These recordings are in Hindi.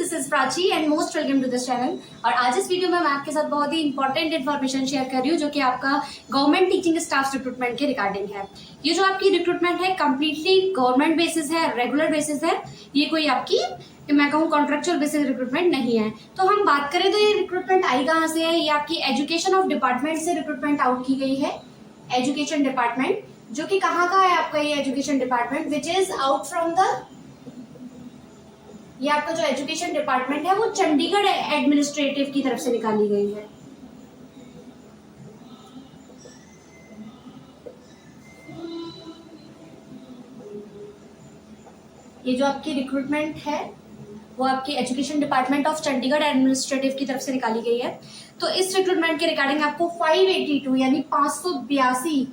This is Prachi and most welcome to this channel. और आज इस वीडियो में मैं आपके साथ बहुत ही इंपॉर्टेंट इन्फॉर्मेशन शेयर कर रही हूँ जो कि आपका गवर्नमेंट टीचिंग स्टाफ रिक्रूटमेंट के रिगार्डिंग है। ये जो आपकी रिक्रूटमेंट है कंप्लीटली गवर्नमेंट बेसिस है, रेगुलर बेसिस है। ये कोई आपकी मैं कहूँ कॉन्ट्रेक्चुअल बेसिस रिक्रूटमेंट नहीं है। तो हम बात करें तो ये रिक्रूटमेंट आई कहाँ से है। ये आपकी एजुकेशन ऑफ डिपार्टमेंट से रिक्रूटमेंट आउट की गई है। एजुकेशन डिपार्टमेंट जो कि कहाँ का है आपका ये education department which is out from the, ये आपका जो एजुकेशन डिपार्टमेंट है वो चंडीगढ़ एडमिनिस्ट्रेटिव की तरफ से निकाली गई है। ये जो आपकी रिक्रूटमेंट है वो आपकी education department of Chandigarh administrative की तरफ से निकाली गई है। तो इस रिक्रूटमेंट के रिगार्डिंग आपको 582 यानी 582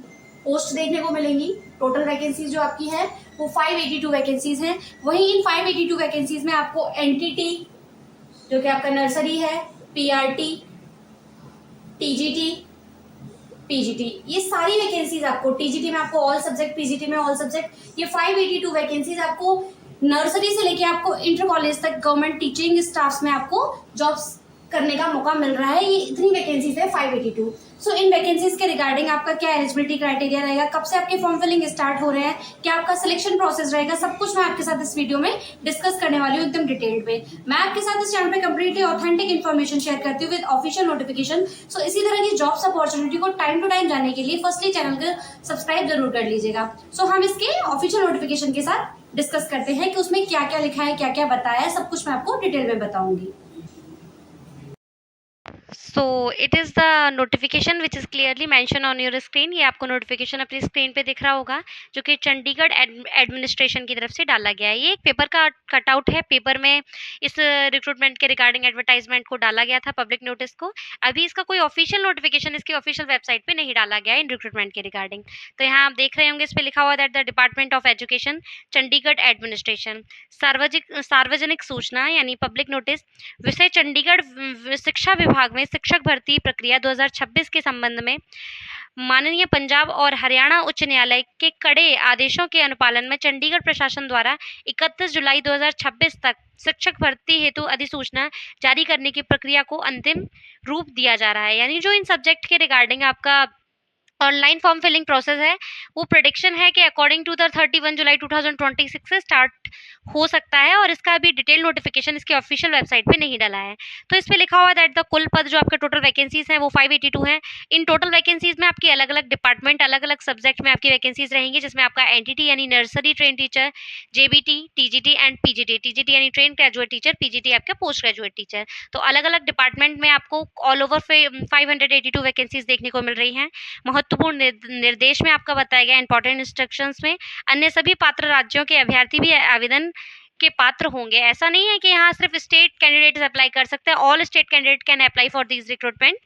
पोस्ट देखने को मिलेंगी। टोटल वैकेंसीज जो आपकी है वो 582 वैकेंसीज हैं। वहीं इन 582 वैकेंसीज में आपको एनटीटी जो कि आपका नर्सरी है, पीआरटी, टीजीटी, पीजीटी, ये सारी वैकेंसीज आपको, टीजीटी में आपको ऑल सब्जेक्ट, पीजीटी में ऑल सब्जेक्ट, ये 582 वैकेंसीज आपको नर्सरी से लेके आपको इंटर कॉलेज तक गवर्नमेंट टीचिंग स्टाफ्स में आपको जॉब्स करने का मौका मिल रहा है। ये इतनी वैकेंसीज है 582। सो इन वैकेंसीज के रिगार्डिंग आपका क्या एलिजिबिलिटी क्राइटेरिया रहेगा, कब से आपके फॉर्म फिलिंग स्टार्ट हो रहे हैं, क्या आपका सिलेक्शन प्रोसेस रहेगा, सब कुछ मैं आपके साथ इस वीडियो में डिस्कस करने वाली हूँ एकदम डिटेल्ड में। मैं आपके साथ इस चैनल पे कंप्लीटली ऑथेंटिक इन्फॉर्मेशन शेयर करती हूँ विद ऑफिशियल नोटिफिकेशन। सो इसी तरह की जॉब्स अपॉर्चुनिटी को टाइम टू टाइम जानने के लिए फर्स्टली चैनल को सब्सक्राइब जरूर कर लीजिएगा। सो हम इसके ऑफिशियल नोटिफिकेशन के साथ डिस्कस करते हैं कि उसमें क्या क्या लिखा है, क्या क्या बताया है, सब कुछ मैं आपको डिटेल में बताऊंगी। So it is the notification which is clearly mention on your screen. ये आपको नोटिफिकेशन अपनी स्क्रीन पे दिख रहा होगा जो कि चंडीगढ़ एडमिनिस्ट्रेशन की तरफ से डाला गया है। ये एक पेपर का कटआउट है। पेपर में इस रिक्रूटमेंट के रिगार्डिंग एडवर्टाइजमेंट को डाला गया था, पब्लिक नोटिस को। अभी इसका कोई ऑफिशियल नोटिफिकेशन इसकी ऑफिशियल वेबसाइट पे नहीं डाला गया है इन रिक्रूटमेंट के रिगार्डिंग। तो यहाँ आप देख रहे होंगे इस पर लिखा हुआ that the department of education Chandigarh administration, सार्वजनिक सूचना यानी पब्लिक नोटिस, विषय चंडीगढ़ शिक्षा विभाग में शिक्षक भर्ती प्रक्रिया 2026 के संबंध में माननीय पंजाब और हरियाणा उच्च न्यायालय के कड़े आदेशों के अनुपालन में चंडीगढ़ प्रशासन द्वारा 31 जुलाई 2026 तक शिक्षक भर्ती हेतु अधिसूचना जारी करने की प्रक्रिया को अंतिम रूप दिया जा रहा है। यानी जो इन सब्जेक्ट के रिगार्डिंग आपका ऑनलाइन फॉर्म फिलिंग प्रोसेस है वो प्रेडिक्शन है कि अकॉर्डिंग टू द 31 जुलाई 2026 से स्टार्ट हो सकता है। और इसका अभी डिटेल नोटिफिकेशन इसकी ऑफिशियल वेबसाइट पे नहीं डाला है। तो इस पे लिखा हुआ दैट द कुल पद जो आपके टोटल वैकेंसीज हैं वो 582 हैं। इन टोटल वैकेंसीज में आपकी अलग अलग डिपार्टमेंट, अलग अलग सब्जेक्ट में आपकी वैकेंसीज रहेंगी, जिसमें आपका एनटीटी यानी nursery train teacher, JBT, TGT and PGT. TGT यानी ट्रेन ग्रेजुएट टीचर, पीजीटी आपका पोस्ट ग्रेजुएट टीचर। तो अलग अलग डिपार्टमेंट में आपको ऑल ओवर 582 वैकेंसीज देखने को मिल रही हैं। महत्वपूर्ण निर्देश में आपका बताया गया इंपॉर्टेंट इंस्ट्रक्शंस में अन्य सभी पात्र राज्यों के अभ्यर्थी भी आवेदन के पात्र होंगे। ऐसा नहीं है कि यहाँ सिर्फ स्टेट कैंडिडेट्स अप्लाई कर सकते हैं। All state candidate can apply for this recruitment.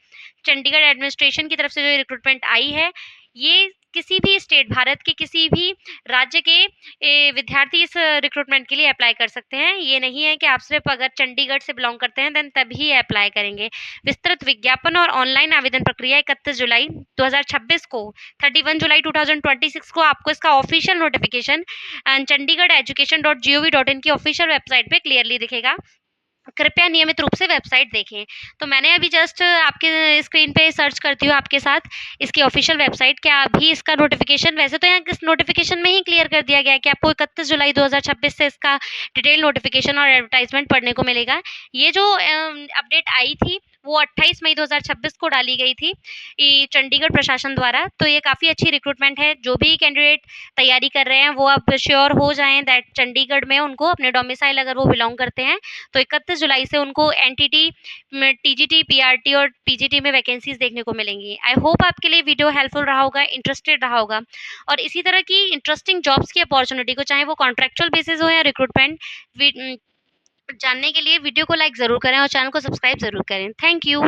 Chandigarh administration की तरफ से जो रिक्रूटमेंट आई है ये किसी भी स्टेट, भारत के किसी भी राज्य के विद्यार्थी इस रिक्रूटमेंट के लिए अप्लाई कर सकते हैं। ये नहीं है कि आप सिर्फ अगर चंडीगढ़ से बिलोंग करते हैं देन तभी अप्लाई करेंगे। विस्तृत विज्ञापन और ऑनलाइन आवेदन प्रक्रिया 31 जुलाई 2026 को 31 जुलाई 2026 को आपको इसका ऑफिशियल नोटिफिकेशन chandigarheducation.gov.in की ऑफिशियल वेबसाइट पे क्लियरली दिखेगा। कृपया नियमित रूप से वेबसाइट देखें। तो मैंने अभी जस्ट आपके स्क्रीन पे सर्च करती हूँ आपके साथ इसकी ऑफिशियल वेबसाइट। क्या अभी इसका नोटिफिकेशन, वैसे तो यहाँ इस नोटिफिकेशन में ही क्लियर कर दिया गया है कि आपको 31 जुलाई 2026 से इसका डिटेल नोटिफिकेशन और एडवर्टाइजमेंट पढ़ने को मिलेगा। ये जो अपडेट आई थी वो 28 मई 2026 को डाली गई थी चंडीगढ़ प्रशासन द्वारा। तो ये काफ़ी अच्छी रिक्रूटमेंट है। जो भी कैंडिडेट तैयारी कर रहे हैं वो अब श्योर हो जाएं दैट चंडीगढ़ में उनको अपने डोमिसाइल अगर वो बिलोंग करते हैं तो 31 जुलाई से उनको एनटीटी, टीजीटी, पीआरटी और पीजीटी में वैकेंसीज देखने को मिलेंगी। आई होप आपके लिए वीडियो हेल्पफुल रहा होगा, इंटरेस्टेड रहा होगा। और इसी तरह की इंटरेस्टिंग जॉब्स की अपॉर्चुनिटी को, चाहे वो कॉन्ट्रैक्चुअल बेसिस हो या रिक्रूटमेंट, जानने के लिए वीडियो को लाइक ज़रूर करें और चैनल को सब्सक्राइब ज़रूर करें। Thank you.